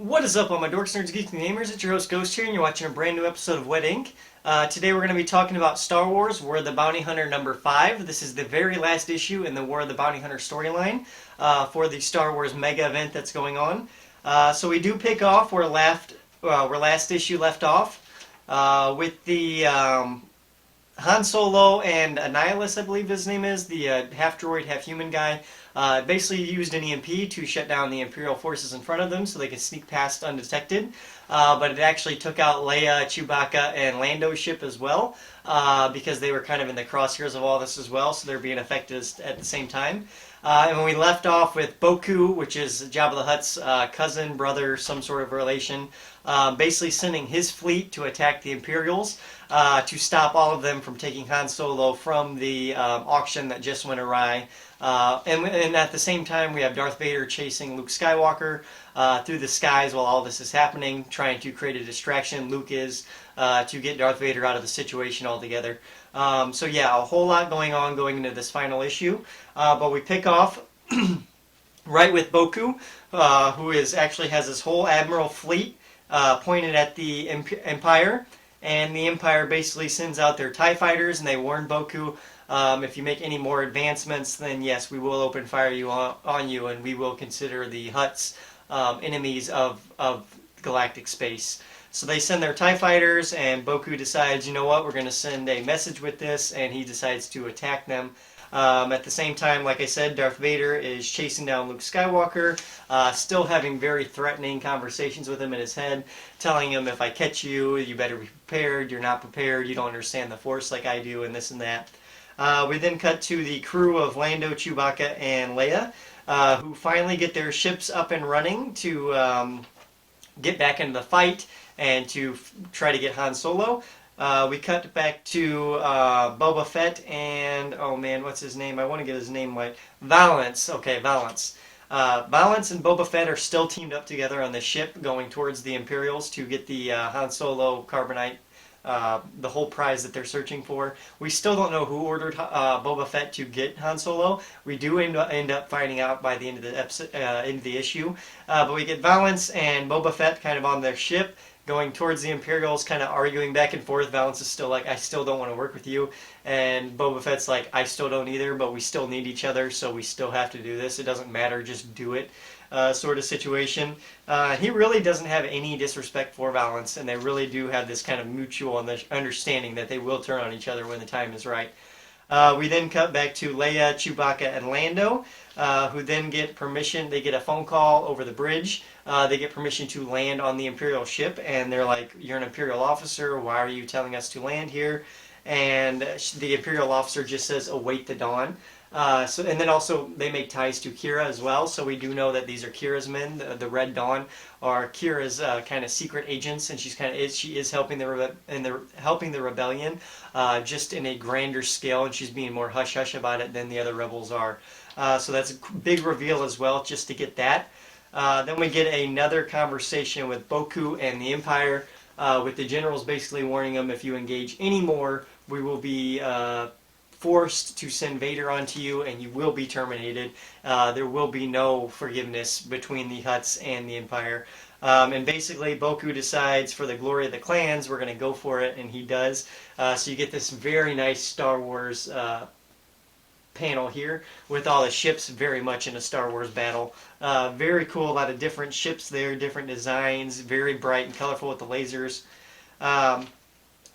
What is up, all my dorks, nerds, geeks, and gamers? It's your host Ghost here, and you're watching a brand new episode of Wet Ink. Today we're going to be talking about Star Wars: War of the Bounty Hunter number 5. This is the very last issue in the War of the Bounty Hunter storyline for the Star Wars mega event that's going on. So we do pick off where last issue left off with the Han Solo and Annihilus, I believe his name is, the half droid, half human guy, basically used an EMP to shut down the Imperial forces in front of them so they could sneak past undetected. But it actually took out Leia, Chewbacca, and Lando's ship as well, because they were kind of in the crosshairs of all this as well, so they're being affected at the same time. And when we left off with Boku, which is Jabba the Hutt's cousin, brother, some sort of relation, basically sending his fleet to attack the Imperials to stop all of them from taking Han Solo from the auction that just went awry. And at the same time, we have Darth Vader chasing Luke Skywalker through the skies while all this is happening, trying to create a distraction. Luke is to get Darth Vader out of the situation altogether. So yeah, a whole lot going on going into this final issue. But we pick off right with Boku, who actually has his whole Admiral fleet pointed at the Empire. And the Empire basically sends out their TIE fighters, and they warn Boku, if you make any more advancements, then yes, we will open fire on you, and we will consider the Hutts enemies of galactic space. So they send their TIE fighters, and Boku decides, you know what, we're going to send a message with this, and he decides to attack them. At the same time, like I said, Darth Vader is chasing down Luke Skywalker, still having very threatening conversations with him in his head, telling him, if I catch you, you better be prepared, you're not prepared, you don't understand the Force like I do, and this and that. We then cut to the crew of Lando, Chewbacca, and Leia, who finally get their ships up and running to get back into the fight and to try to get Han Solo. We cut back to Boba Fett and, oh man, what's his name? I want to get his name right. Valance. Okay, Valance. Valance and Boba Fett are still teamed up together on the ship going towards the Imperials to get the Han Solo carbonite, the whole prize that they're searching for. We still don't know who ordered Boba Fett to get Han Solo. We do end up finding out by the end of the episode, end of the issue. But we get Valance and Boba Fett kind of on their ship, going towards the Imperials, kind of arguing back and forth. Valance is still like, I still don't want to work with you. And Boba Fett's like, I still don't either, but we still need each other, so we still have to do this. It doesn't matter, just do it, sort of situation. He really doesn't have any disrespect for Valance, and they really do have this kind of mutual understanding that they will turn on each other when the time is right. We then cut back to Leia, Chewbacca, and Lando, who then get permission. They get a phone call over the bridge. They get permission to land on the Imperial ship, and they're like, you're an Imperial officer, why are you telling us to land here? And the Imperial officer just says, await the dawn. And then also they make ties to Kira as well, so we do know that these are Kira's men. The Red Dawn are Kira's kind of secret agents, and she is helping helping the rebellion, just in a grander scale, and she's being more hush hush about it than the other rebels are. So that's a big reveal as well, just to get that. Then we get another conversation with Boku and the Empire, with the generals basically warning them, if you engage any more, we will be forced to send Vader onto you, and you will be terminated. There will be no forgiveness between the Hutts and the Empire. And basically, Boku decides, for the glory of the clans, we're going to go for it, and he does. So you get this very nice Star Wars panel here with all the ships very much in a Star Wars battle. Very cool, a lot of different ships there, different designs, very bright and colorful with the lasers.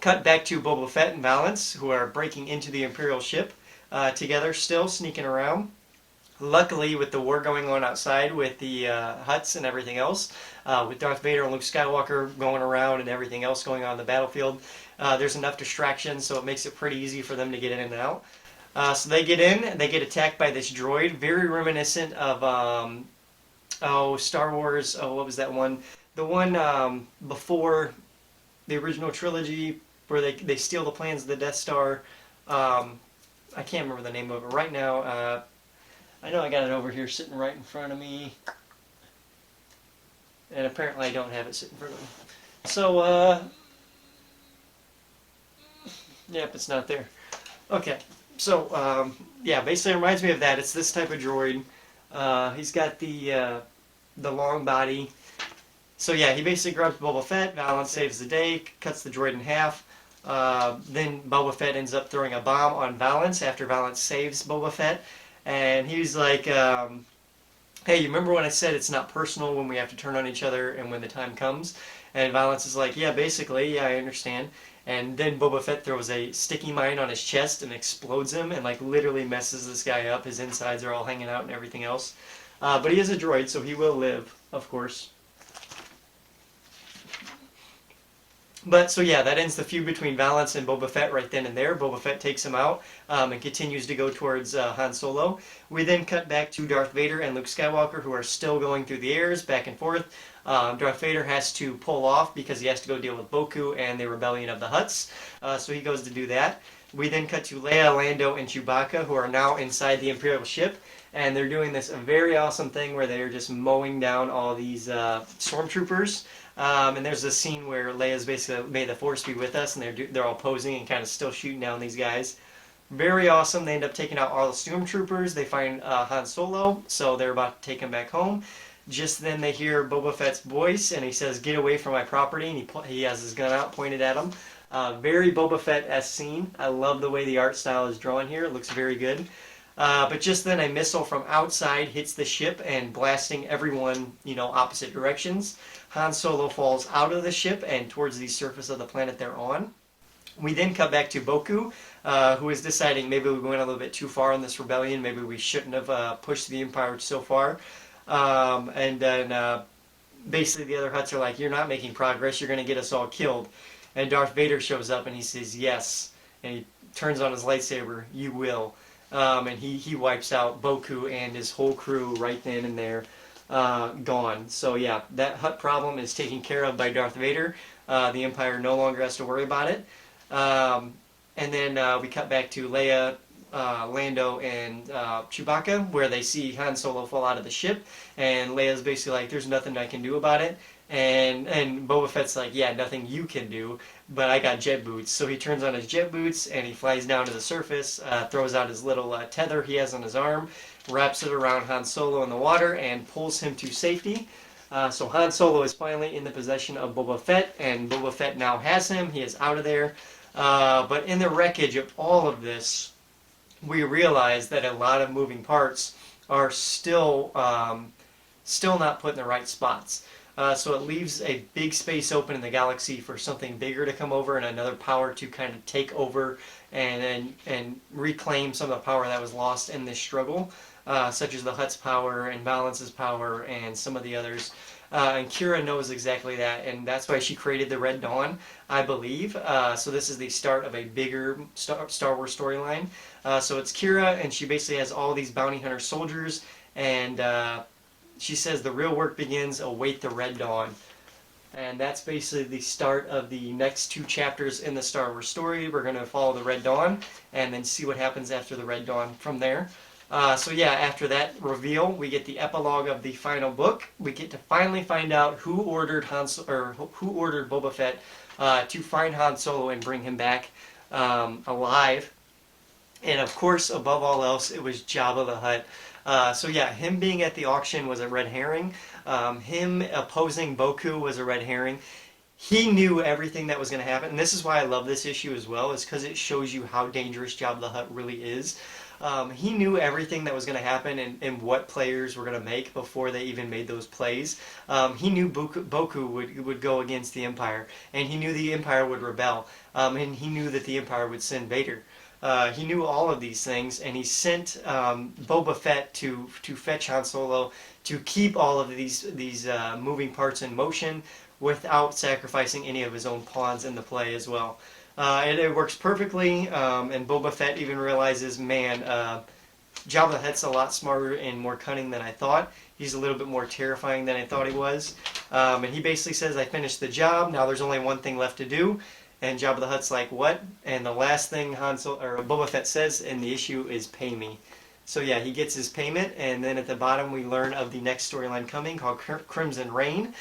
Cut back to Boba Fett and Valance, who are breaking into the Imperial ship together, still sneaking around. Luckily, with the war going on outside with the Hutts and everything else, with Darth Vader and Luke Skywalker going around and everything else going on in the battlefield, there's enough distraction, so it makes it pretty easy for them to get in and out. So they get in, they get attacked by this droid, very reminiscent of, Star Wars, what was that one? The one before the original trilogy, where they steal the plans of the Death Star. I can't remember the name of it right now. I know I got it over here sitting right in front of me, and apparently I don't have it sitting in front of me. So, yep, it's not there. Okay, so, yeah, basically it reminds me of that. It's this type of droid. He's got the long body, So yeah, he basically grabs Boba Fett. Valance saves the day, cuts the droid in half. Then Boba Fett ends up throwing a bomb on Valance after Valance saves Boba Fett, and he's like, "Hey, you remember when I said it's not personal when we have to turn on each other and when the time comes?" And Valance is like, "Yeah, basically, yeah, I understand." And then Boba Fett throws a sticky mine on his chest and explodes him, and like literally messes this guy up. His insides are all hanging out and everything else. But he is a droid, so he will live, of course. But so yeah, that ends the feud between Valance and Boba Fett right then and there. Boba Fett takes him out and continues to go towards Han Solo. We then cut back to Darth Vader and Luke Skywalker, who are still going through the airs back and forth. Darth Vader has to pull off because he has to go deal with Boku and the Rebellion of the Hutts. So he goes to do that. We then cut to Leia, Lando, and Chewbacca, who are now inside the Imperial ship, and they're doing this very awesome thing where they're just mowing down all these stormtroopers. And there's a scene where Leia's basically, "May the Force be with us," and they're all posing and kind of still shooting down these guys. Very awesome. They end up taking out all the stormtroopers. They find Han Solo, so they're about to take him back home. Just then they hear Boba Fett's voice, and he says, "Get away from my property," and he has his gun out pointed at him. Very Boba Fett-esque scene. I love the way the art style is drawn here. It looks very good. But just then a missile from outside hits the ship and blasting everyone, opposite directions. Han Solo falls out of the ship and towards the surface of the planet they're on. We then cut back to Boku, who is deciding maybe we went a little bit too far in this rebellion. Maybe we shouldn't have pushed the Empire so far. And then basically the other Hutts are like, "You're not making progress. You're going to get us all killed." And Darth Vader shows up and he says, "Yes." And he turns on his lightsaber, "You will." And he wipes out Boku and his whole crew right then and there, gone. So yeah, that Hutt problem is taken care of by Darth Vader. The Empire no longer has to worry about it. And then we cut back to Leia, Lando, and Chewbacca, where they see Han Solo fall out of the ship, and Leia's basically like, "There's nothing I can do about it." And Boba Fett's like, "Yeah, nothing you can do, but I got jet boots." So he turns on his jet boots and he flies down to the surface, throws out his little tether he has on his arm, wraps it around Han Solo in the water, and pulls him to safety. So Han Solo is finally in the possession of Boba Fett, and Boba Fett now has him. He is out of there. But in the wreckage of all of this, we realize that a lot of moving parts are still not put in the right spots. So it leaves a big space open in the galaxy for something bigger to come over and another power to kind of take over and reclaim some of the power that was lost in this struggle, such as the Hutt's power and Valance's power and some of the others. And Kira knows exactly that, and that's why she created the Red Dawn, I believe. So this is the start of a bigger Star Wars storyline. So it's Kira, and she basically has all these bounty hunter soldiers, and she says the real work begins, await the Red Dawn. And that's basically the start of the next 2 chapters in the Star Wars story. We're going to follow the Red Dawn and then see what happens after the Red Dawn from there. So yeah, after that reveal, we get the epilogue of the final book. We get to finally find out who ordered who ordered Boba Fett to find Han Solo and bring him back alive. And of course, above all else, it was Jabba the Hutt. So yeah, him being at the auction was a red herring. Him opposing Boku was a red herring. He knew everything that was going to happen, and this is why I love this issue as well, is because it shows you how dangerous Jabba the Hutt really is. He knew everything that was going to happen and what players were going to make before they even made those plays. He knew Boku would go against the Empire, and he knew the Empire would rebel, and he knew that the Empire would send Vader. He knew all of these things, and he sent Boba Fett to fetch Han Solo to keep all of these moving parts in motion without sacrificing any of his own pawns in the play as well. And it works perfectly, and Boba Fett even realizes, man, Jabba the Hutt's a lot smarter and more cunning than I thought. He's a little bit more terrifying than I thought he was. And he basically says, "I finished the job, now there's only one thing left to do." And Jabba the Hutt's like, "What?" And the last thing Boba Fett says in the issue is, "Pay me." So yeah, he gets his payment, and then at the bottom we learn of the next storyline coming called Crimson Reign,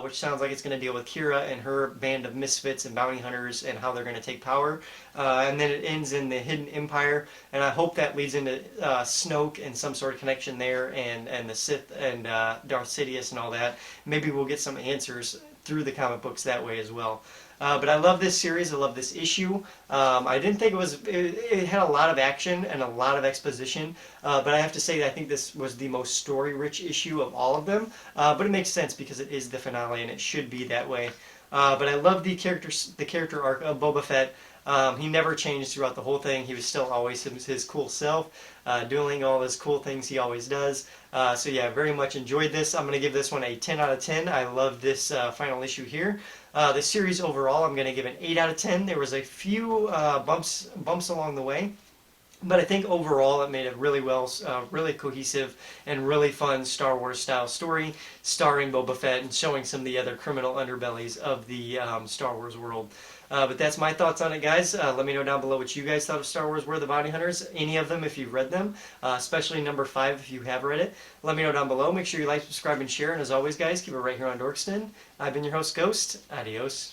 which sounds like it's going to deal with Kira and her band of misfits and bounty hunters and how they're going to take power. And then it ends in the Hidden Empire, and I hope that leads into Snoke and some sort of connection there, and the Sith and Darth Sidious and all that. Maybe we'll get some answers through the comic books that way as well. But I love this series. I love this issue. I didn't think it had a lot of action and a lot of exposition. But I have to say that I think this was the most story-rich issue of all of them. But it makes sense because it is the finale and it should be that way. But I love the character arc of Boba Fett. He never changed throughout the whole thing. He was still always his cool self, doing all his cool things he always does. So yeah, very much enjoyed this. I'm going to give this one a 10 out of 10. I love this final issue here. The series overall, I'm going to give an 8 out of 10. There was a few bumps along the way. But I think overall it made a really really cohesive and really fun Star Wars style story starring Boba Fett and showing some of the other criminal underbellies of the Star Wars world. But that's my thoughts on it, guys. Let me know down below what you guys thought of Star Wars Where the Bounty Hunters, any of them if you've read them, especially number 5 if you have read it. Let me know down below. Make sure you like, subscribe, and share. And as always, guys, keep it right here on Dorkston. I've been your host, Ghost. Adios.